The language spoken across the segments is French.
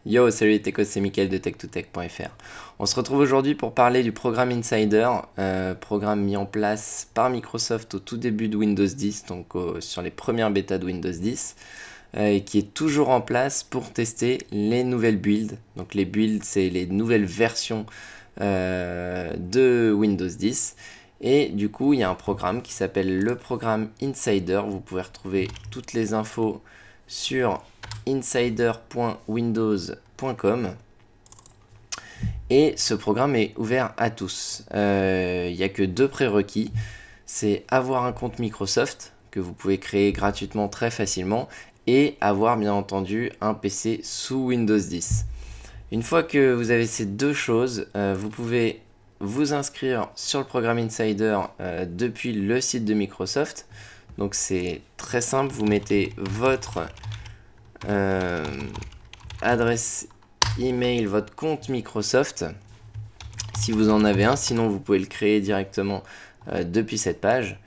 Yo, salut les techos, c'est Mickaël de tech2tech.fr. On se retrouve aujourd'hui pour parler du programme Insider, programme mis en place par Microsoft au tout début de Windows 10, donc sur les premières bêtas de Windows 10, et qui est toujours en place pour tester les nouvelles builds. Donc les builds, c'est les nouvelles versions de Windows 10. Et du coup, il y a un programme qui s'appelle le programme Insider. Vous pouvez retrouver toutes les infos sur insider.windows.com. Et ce programme est ouvert à tous. Il n'y a que deux prérequis. C'est avoir un compte Microsoft, que vous pouvez créer gratuitement très facilement, et avoir bien entendu un PC sous Windows 10. Une fois que vous avez ces deux choses, vous pouvez vous inscrire sur le programme Insider depuis le site de Microsoft. Donc c'est très simple, vous mettez votre adresse email, votre compte Microsoft, si vous en avez un, sinon vous pouvez le créer directement depuis cette page.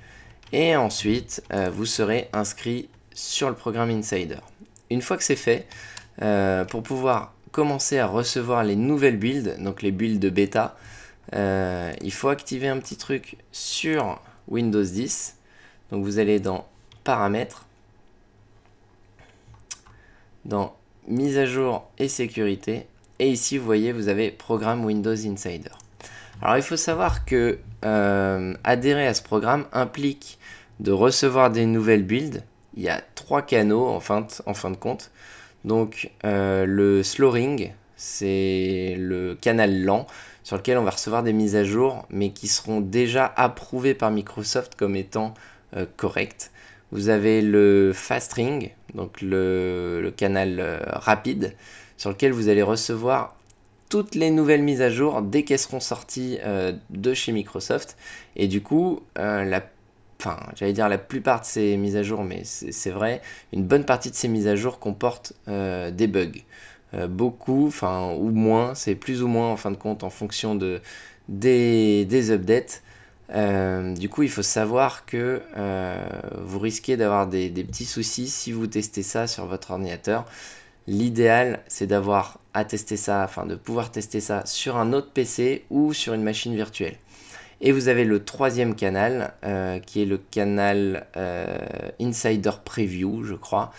Et ensuite, vous serez inscrit sur le programme Insider. Une fois que c'est fait, pour pouvoir commencer à recevoir les nouvelles builds, donc les builds de bêta, il faut activer un petit truc sur Windows 10. Donc vous allez dans Paramètres, dans Mise à jour et sécurité, et ici vous voyez vous avez Programme Windows Insider. Alors il faut savoir que adhérer à ce programme implique de recevoir des nouvelles builds. Il y a trois canaux en fin de compte. Donc le slow ring, c'est le canal lent sur lequel on va recevoir des mises à jour, mais qui seront déjà approuvées par Microsoft comme étant correctes. Vous avez le fast ring, donc le canal rapide, sur lequel vous allez recevoir toutes les nouvelles mises à jour dès qu'elles seront sorties de chez Microsoft. Et du coup, j'allais dire la plupart de ces mises à jour, mais c'est vrai, une bonne partie de ces mises à jour comportent des bugs. Beaucoup, ou moins, c'est plus ou moins en fin de compte en fonction des updates. Du coup, il faut savoir que vous risquez d'avoir des petits soucis si vous testez ça sur votre ordinateur. L'idéal, c'est d'avoir à tester ça, de pouvoir tester ça sur un autre PC ou sur une machine virtuelle. Et vous avez le troisième canal, qui est le canal Insider Preview, je crois,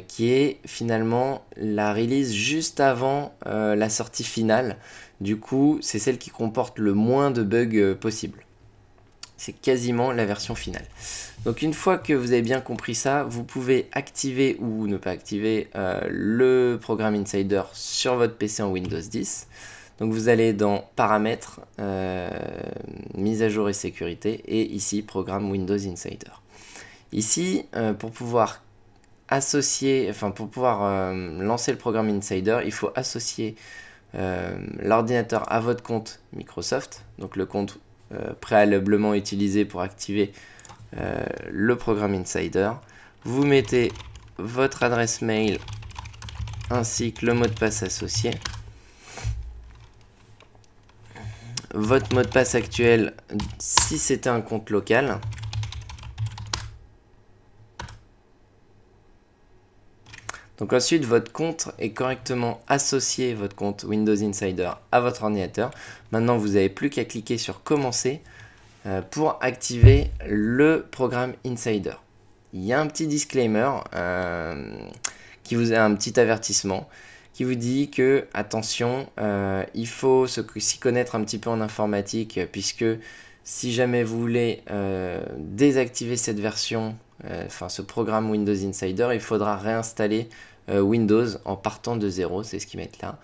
qui est finalement la release juste avant la sortie finale. Du coup, c'est celle qui comporte le moins de bugs possible. C'est quasiment la version finale. Donc une fois que vous avez bien compris ça, vous pouvez activer ou ne pas activer le programme Insider sur votre PC en Windows 10. Donc vous allez dans Paramètres, Mise à jour et sécurité, et ici Programme Windows Insider. Ici, pour pouvoir lancer le programme Insider, il faut associer l'ordinateur à votre compte Microsoft, donc le compte préalablement utilisé pour activer le programme Insider. Vous mettez votre adresse mail ainsi que le mot de passe associé. Votre mot de passe actuel si c'était un compte local. Donc ensuite, votre compte est correctement associé, votre compte Windows Insider, à votre ordinateur. Maintenant, vous n'avez plus qu'à cliquer sur Commencer pour activer le programme Insider. Il y a un petit disclaimer qui vous a un petit avertissement qui vous dit que, attention, il faut s'y connaître un petit peu en informatique, puisque si jamais vous voulez désactiver cette version, ce programme Windows Insider, il faudra réinstaller Windows en partant de zéro, c'est ce qu'ils mettent là.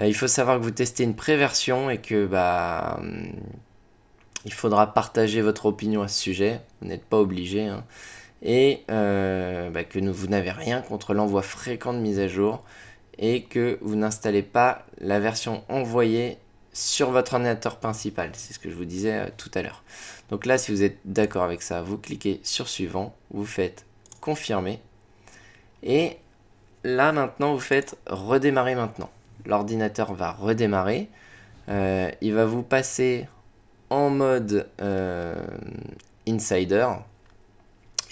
Il faut savoir que vous testez une pré-version et que il faudra partager votre opinion à ce sujet, vous n'êtes pas obligé, hein. Et que vous n'avez rien contre l'envoi fréquent de mise à jour et que vous n'installez pas la version envoyée sur votre ordinateur principal. C'est ce que je vous disais tout à l'heure. Donc là, si vous êtes d'accord avec ça, vous cliquez sur Suivant, vous faites Confirmer. Et là, maintenant, vous faites Redémarrer maintenant. L'ordinateur va redémarrer. Il va vous passer en mode Insider.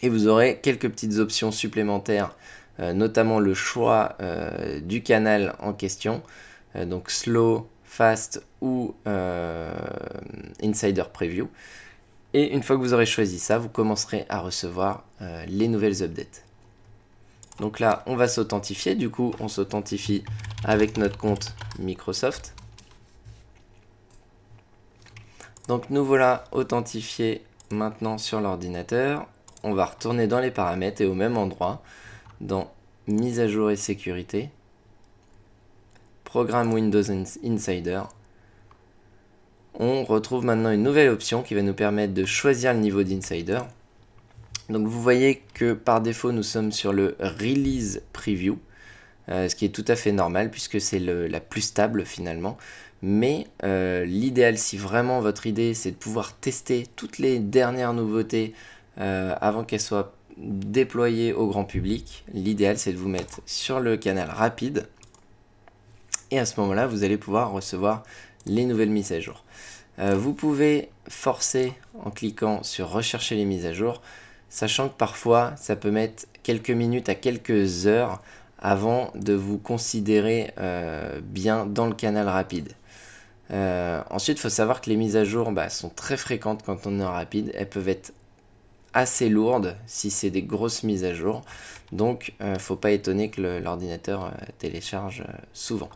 Et vous aurez quelques petites options supplémentaires notamment le choix du canal en question, donc slow, fast ou insider preview. Et une fois que vous aurez choisi ça, vous commencerez à recevoir les nouvelles updates. Donc là, on va s'authentifier. Du coup, on s'authentifie avec notre compte Microsoft. Donc nous voilà authentifiés maintenant sur l'ordinateur. On va retourner dans les paramètres et au même endroit, dans mise à jour et sécurité, programme Windows Insider. On retrouve maintenant une nouvelle option qui va nous permettre de choisir le niveau d'Insider. Donc vous voyez que par défaut nous sommes sur le Release Preview, ce qui est tout à fait normal puisque c'est la plus stable finalement. Mais l'idéal, si vraiment votre idée c'est de pouvoir tester toutes les dernières nouveautés avant qu'elles soient déployées au grand public, l'idéal c'est de vous mettre sur le canal rapide et à ce moment-là vous allez pouvoir recevoir les nouvelles mises à jour. Vous pouvez forcer en cliquant sur rechercher les mises à jour, sachant que parfois ça peut mettre quelques minutes à quelques heures avant de vous considérer bien dans le canal rapide. Ensuite, il faut savoir que les mises à jour sont très fréquentes quand on est en rapide. Elles peuvent être assez lourdes si c'est des grosses mises à jour. Donc, faut pas étonner que l'ordinateur télécharge souvent.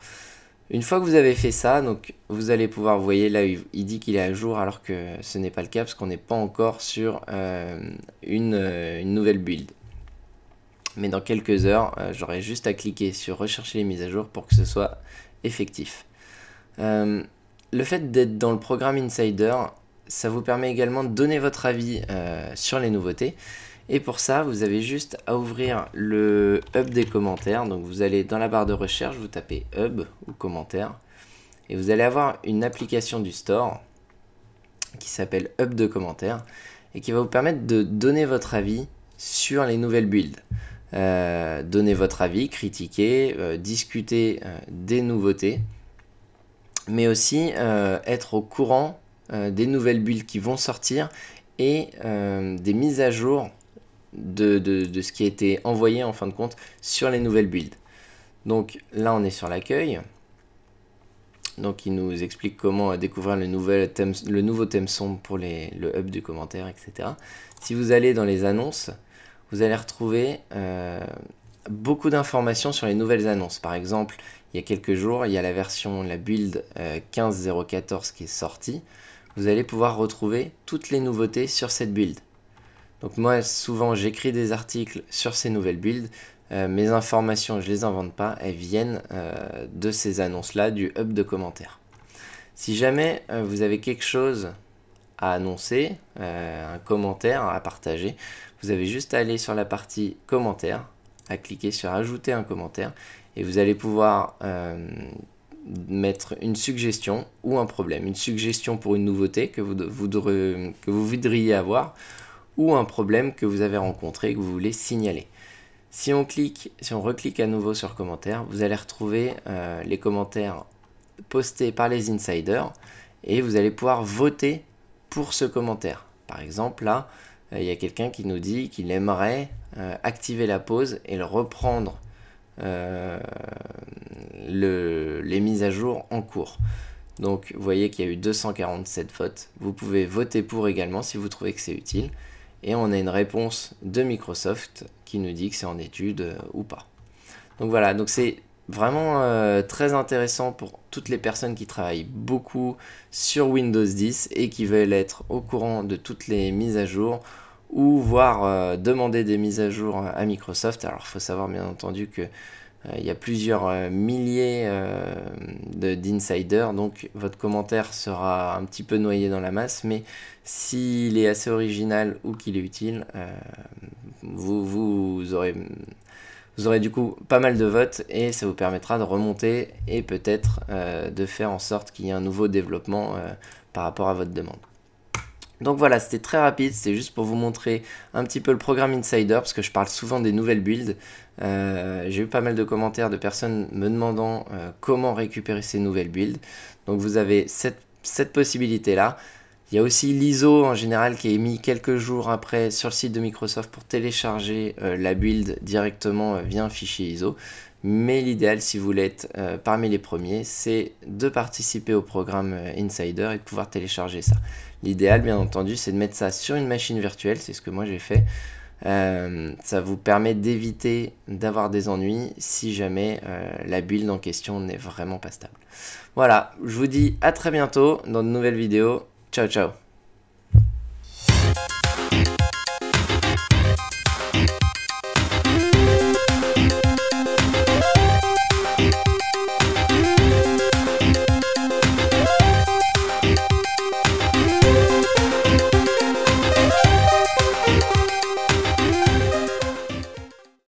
Une fois que vous avez fait ça, donc vous allez pouvoir, vous voyez là, il dit qu'il est à jour alors que ce n'est pas le cas parce qu'on n'est pas encore sur une nouvelle build. Mais dans quelques heures, j'aurai juste à cliquer sur rechercher les mises à jour pour que ce soit effectif. Le fait d'être dans le programme Insider, ça vous permet également de donner votre avis sur les nouveautés. Et pour ça, vous avez juste à ouvrir le hub des commentaires. Donc vous allez dans la barre de recherche, vous tapez hub ou commentaires. Et vous allez avoir une application du store qui s'appelle hub de commentaires et qui va vous permettre de donner votre avis sur les nouvelles builds. Donner votre avis, critiquer, discuter des nouveautés, mais aussi être au courant des nouvelles builds qui vont sortir et des mises à jour de ce qui a été envoyé en fin de compte sur les nouvelles builds. Donc là on est sur l'accueil. Donc il nous explique comment découvrir le nouveau thème sombre pour le hub du commentaire, etc. Si vous allez dans les annonces, vous allez retrouver beaucoup d'informations sur les nouvelles annonces. Par exemple, il y a quelques jours, il y a la build 15.014 qui est sortie. Vous allez pouvoir retrouver toutes les nouveautés sur cette build. Donc moi, souvent, j'écris des articles sur ces nouvelles builds. Mes informations, je ne les invente pas, elles viennent de ces annonces-là, du hub de commentaires. Si jamais vous avez quelque chose à annoncer, un commentaire à partager, vous avez juste à aller sur la partie commentaires, à cliquer sur ajouter un commentaire et vous allez pouvoir mettre une suggestion ou un problème. Une suggestion pour une nouveauté que vous voudriez avoir ou un problème que vous avez rencontré et que vous voulez signaler. Si on reclique à nouveau sur commentaires, vous allez retrouver les commentaires postés par les insiders et vous allez pouvoir voter pour ce commentaire. Par exemple, là, il y a quelqu'un qui nous dit qu'il aimerait activer la pause et le reprendre les mises à jour en cours. Donc, vous voyez qu'il y a eu 247 votes. Vous pouvez voter pour également si vous trouvez que c'est utile. Et on a une réponse de Microsoft qui nous dit que c'est en étude ou pas. Donc voilà, donc c'est vraiment très intéressant pour toutes les personnes qui travaillent beaucoup sur Windows 10 et qui veulent être au courant de toutes les mises à jour ou voire demander des mises à jour à Microsoft. Alors il faut savoir bien entendu que il y a plusieurs milliers d'insiders, donc votre commentaire sera un petit peu noyé dans la masse, mais s'il est assez original ou qu'il est utile, vous aurez du coup pas mal de votes et ça vous permettra de remonter et peut-être de faire en sorte qu'il y ait un nouveau développement par rapport à votre demande. Donc voilà, c'était très rapide, c'était juste pour vous montrer un petit peu le programme Insider, parce que je parle souvent des nouvelles builds. J'ai eu pas mal de commentaires de personnes me demandant comment récupérer ces nouvelles builds. Donc vous avez cette possibilité-là. Il y a aussi l'ISO en général qui est mis quelques jours après sur le site de Microsoft pour télécharger la build directement via un fichier ISO. Mais l'idéal, si vous voulez être parmi les premiers, c'est de participer au programme Insider et de pouvoir télécharger ça. L'idéal, bien entendu, c'est de mettre ça sur une machine virtuelle, c'est ce que moi j'ai fait. Ça vous permet d'éviter d'avoir des ennuis si jamais la build en question n'est vraiment pas stable. Voilà, je vous dis à très bientôt dans de nouvelles vidéos. Ciao ciao.